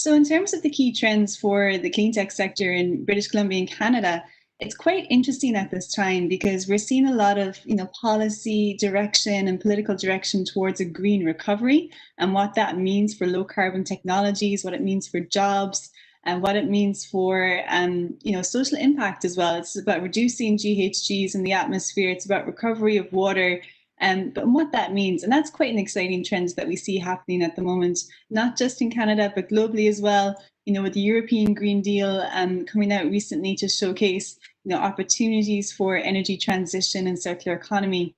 So in terms of the key trends for the clean tech sector in British Columbia and Canada, it's quite interesting at this time because we're seeing a lot of policy direction and political direction towards a green recovery and what that means for low carbon technologies, what it means for jobs, and what it means for social impact as well. It's about reducing GHGs in the atmosphere. It's about recovery of water. But what that means, and that's quite an exciting trend that we see happening at the moment, not just in Canada, but globally as well, with the European Green Deal coming out recently to showcase, opportunities for energy transition and circular economy.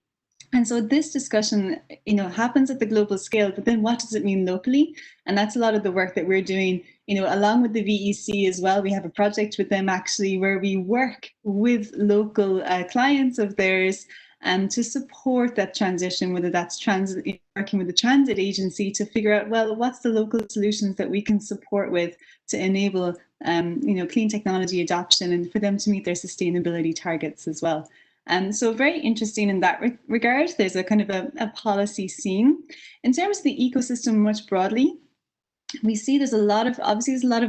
And so this discussion, happens at the global scale, but then what does it mean locally? And that's a lot of the work that we're doing, along with the VEC as well. We have a project with them actually where we work with local clients of theirs to support that transition, whether that's working with the transit agency to figure out, well, what's the local solutions that we can support with to enable, clean technology adoption and for them to meet their sustainability targets as well. So very interesting in that regard. There's a kind of a policy scene. In terms of the ecosystem much broadly, we see there's a lot of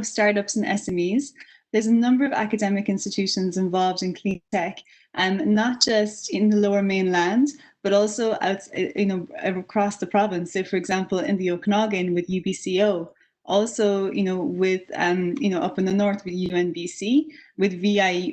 startups and SMEs. There's a number of academic institutions involved in clean tech, not just in the Lower Mainland, but also across the province. So, for example, in the Okanagan with UBCO, also, with up in the north with UNBC, with VI,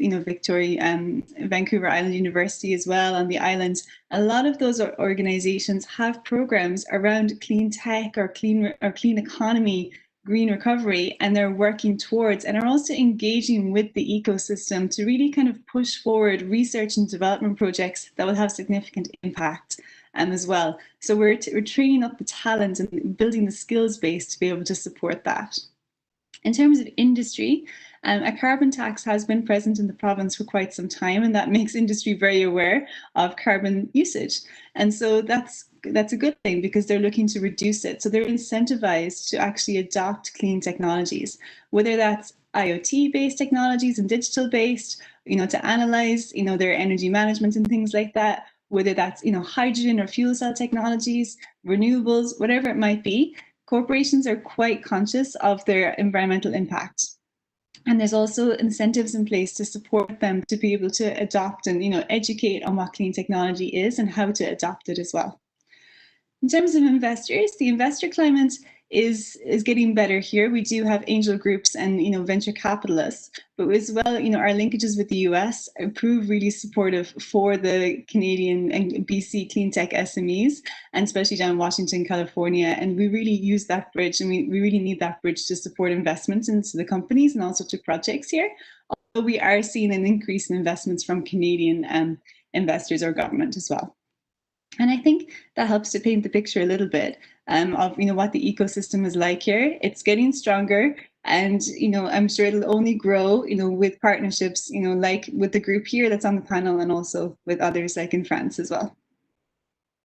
Vancouver Island University as well on the island. A lot of those organizations have programs around clean tech or clean economy, green recovery, and they're working towards and are also engaging with the ecosystem to really kind of push forward research and development projects that will have significant impact as well. So we're training up the talent and building the skills base to be able to support that. In terms of industry, a carbon tax has been present in the province for quite some time, and that makes industry very aware of carbon usage. And so that's a good thing because they're looking to reduce it. So they're incentivized to actually adopt clean technologies, whether that's IoT-based technologies and digital-based, to analyze, their energy management and things like that, whether that's, hydrogen or fuel cell technologies, renewables, whatever it might be. Corporations are quite conscious of their environmental impact. And there's also incentives in place to support them to be able to adopt and educate on what clean technology is and how to adopt it as well. In terms of investors, the investor climate is getting better here. We do have angel groups and venture capitalists, but as well, our linkages with the US prove really supportive for the Canadian and BC clean tech SMEs, and especially down in Washington, California. And we really use that bridge, and we really need that bridge to support investments into the companies and also to projects here. Although we are seeing an increase in investments from Canadian investors or government as well. And I think that helps to paint the picture a little bit of what the ecosystem is like here. It's getting stronger, and I'm sure it'll only grow with partnerships like with the group here that's on the panel, and also with others like in France as well.